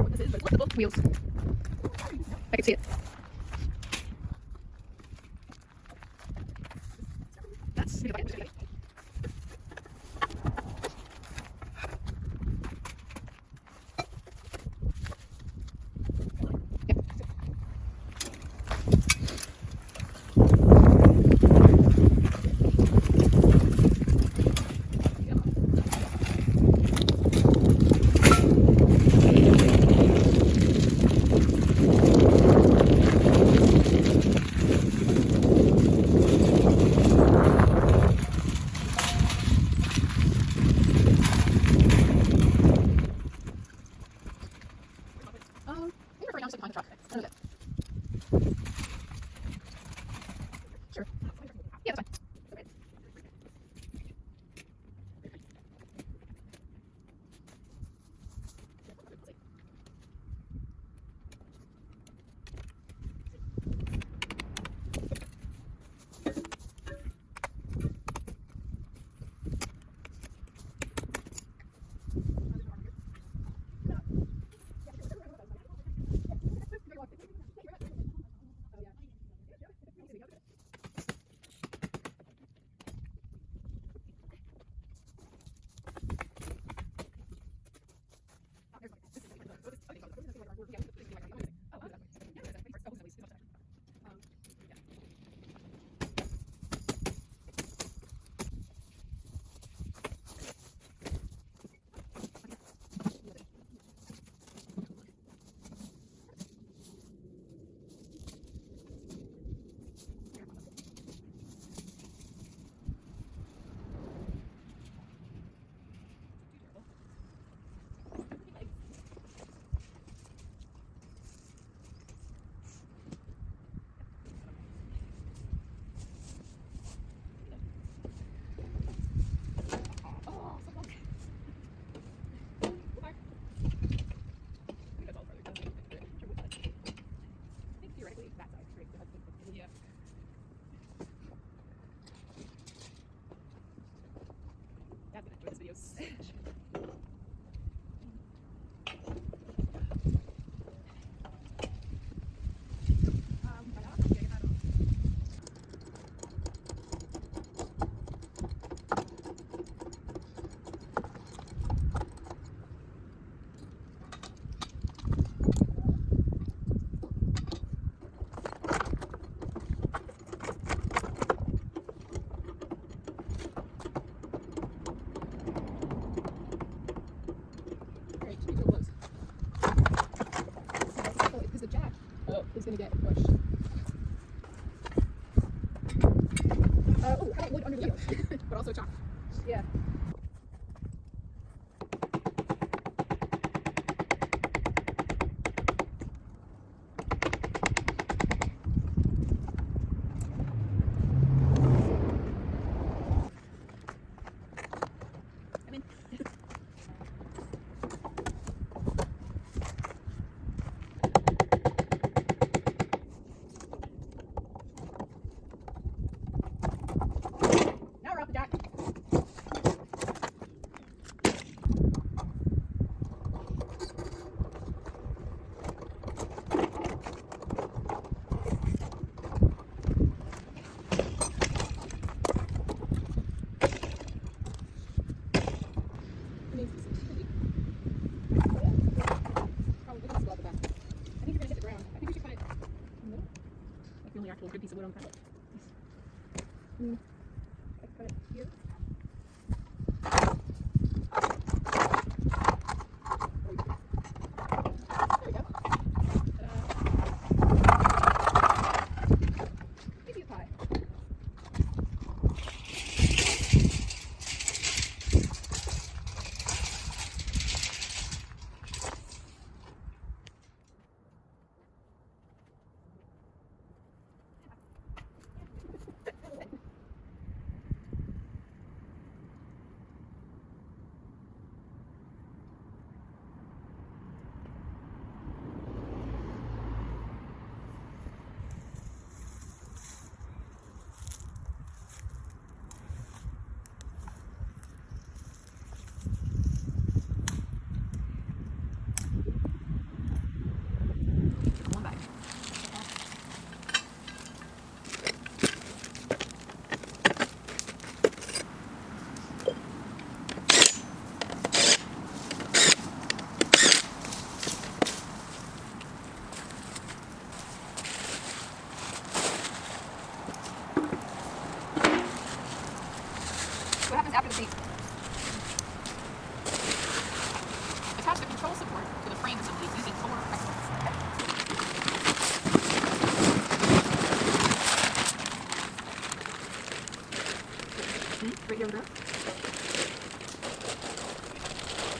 what this is, but it's liftable wheels. I can see it. That's I think right now it's like behind the truck. I know that. Sure. Yeah, that's fine. Okay. Is going to get pushed. How about wood under the wheels? But also chalk. Yeah. Actual good piece of wood on the pallet. I cut it here. There we go. Easy pie.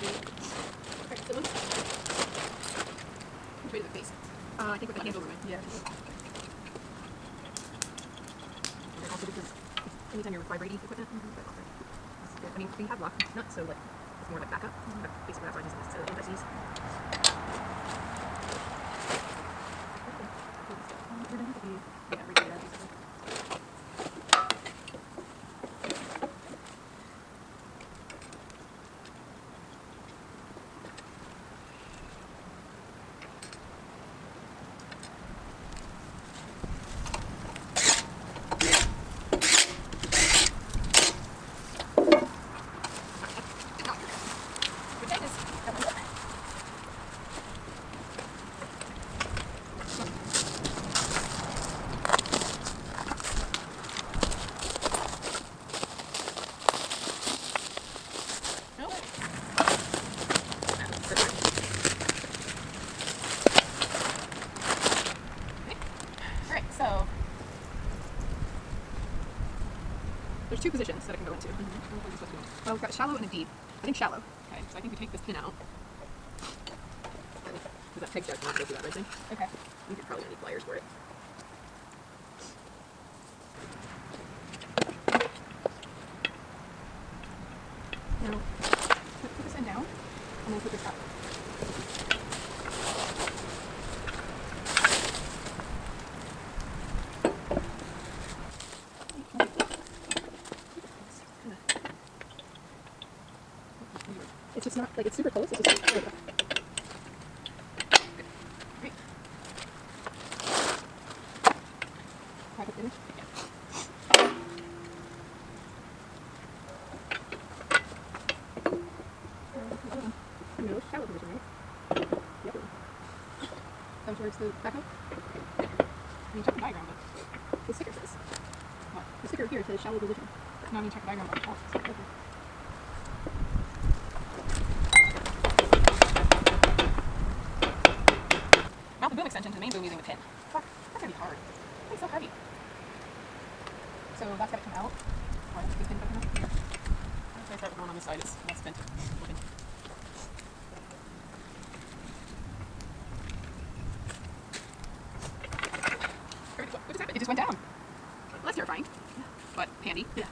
Okay, so which way does it face? I think with the handle movement. Yeah. And also because anytime you're vibrating equipment, that's good. I mean, we have lock nuts, so like it's more like backup. But basically, that's why I use this anti-seize. Yeah, right there. There's two positions that it can go into. Well, we've got shallow and a deep. I think shallow. Okay, so I think we take this pin out. Because that peg judge wants to go through that rinsing. Okay. You could probably need pliers for it. Now, put this end down, and then put this up. It's just not, like, it's super close, it's just like, great. Pack it in. Yeah. No, shallow position, right? Yep. Come towards the backhoe. I mean, check the diagram, but the sticker says. What? The sticker here says shallow position. No, I mean, check the diagram, but okay. Mount the boom extension to the main boom using the pin. Fuck, that's gonna be hard. It's so heavy. So that's gotta come out. Or the pin gotta come out. So I start with one on this side, it's less bent. Okay. What just happened? It just went down. Well, that's terrifying. Yeah. But handy. Yeah.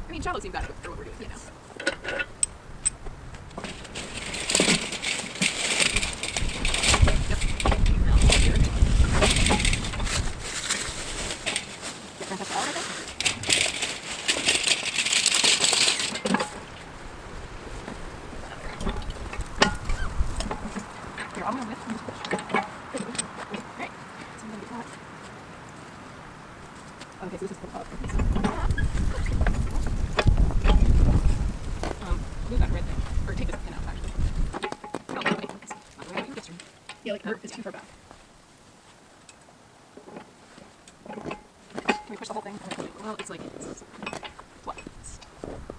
I mean, shallow seems better for what we're doing, you know. Okay, so this is the top. Move that right there. Or take this pin out, actually. No, wait, focus. Yeah, like, it's too far back. Can we push the whole thing? Well, it's like, it's flat.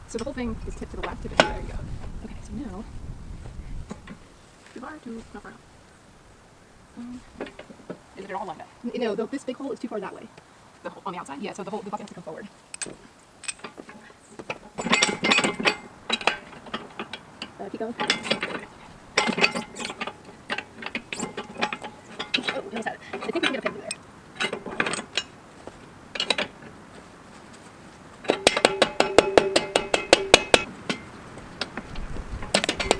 So the whole thing is tipped to the left, there you go. Okay, so now, too far, not far enough. Is it all lined up? No, this big hole is too far that way. The hole on the outside? Yeah, so the bucket has to come forward. Keep going. Oh, we almost had it. I think we can get a pin through there.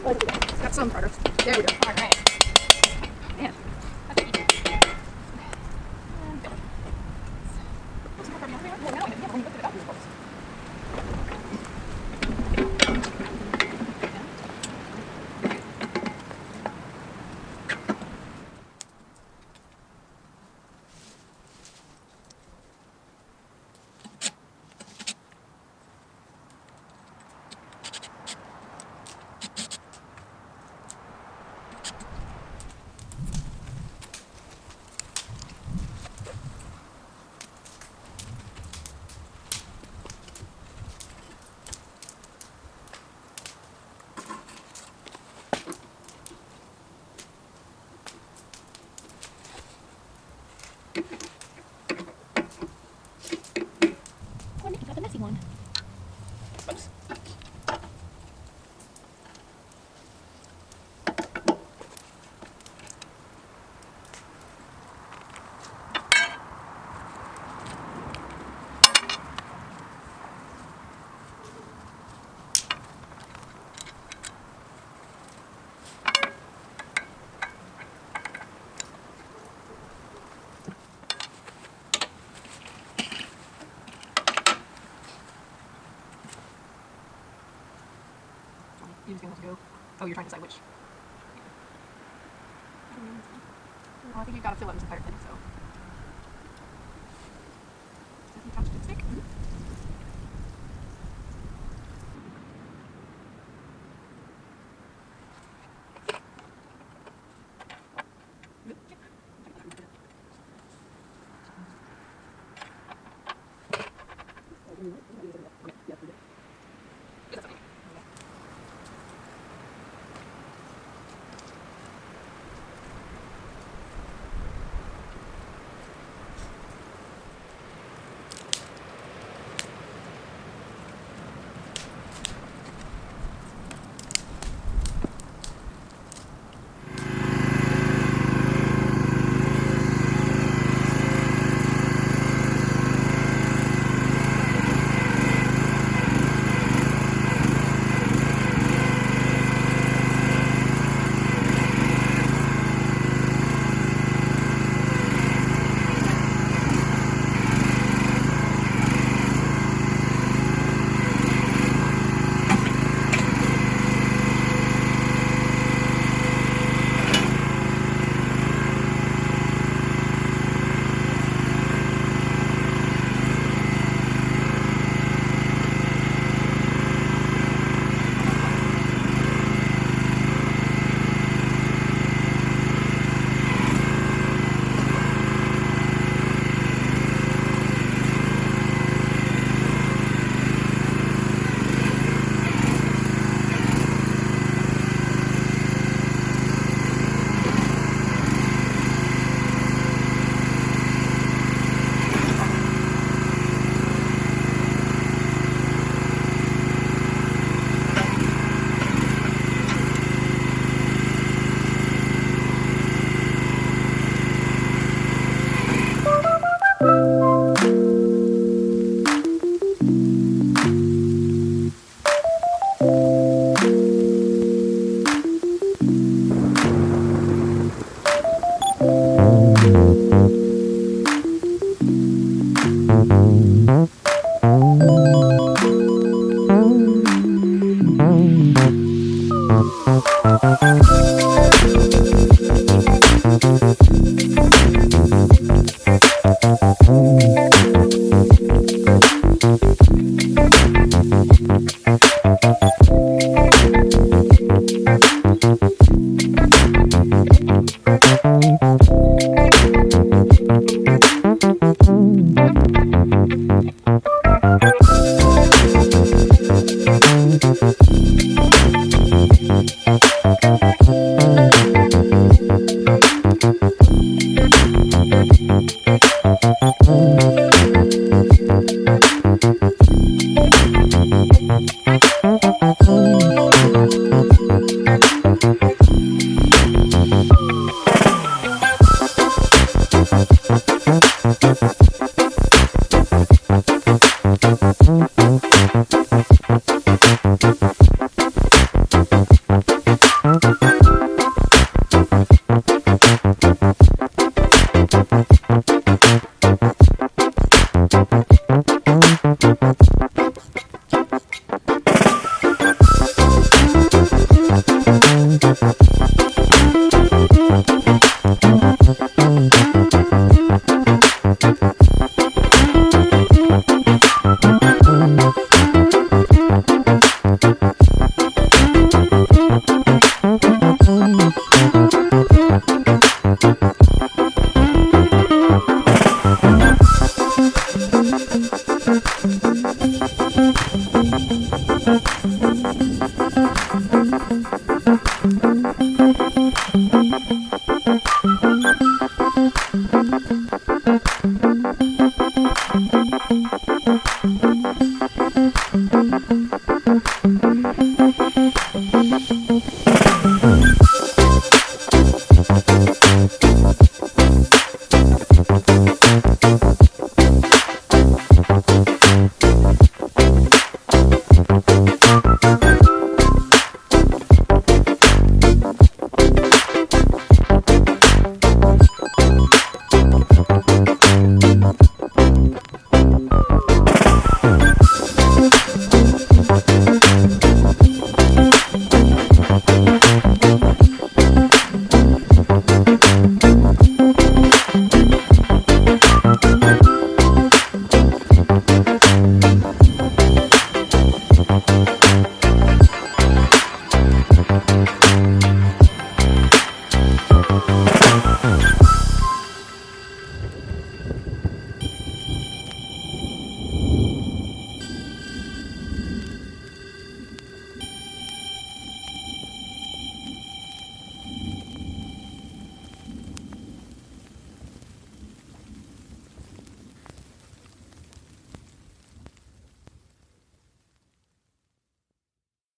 Oh, got some progress. There we go. All right. Man, that's easy. Well, now, yeah, when you look at it up, you're close. You just gonna have to go. Oh, you're trying to decide which. Oh, I think you've got to fill it with some fire thing, so. Does that attach to the stick?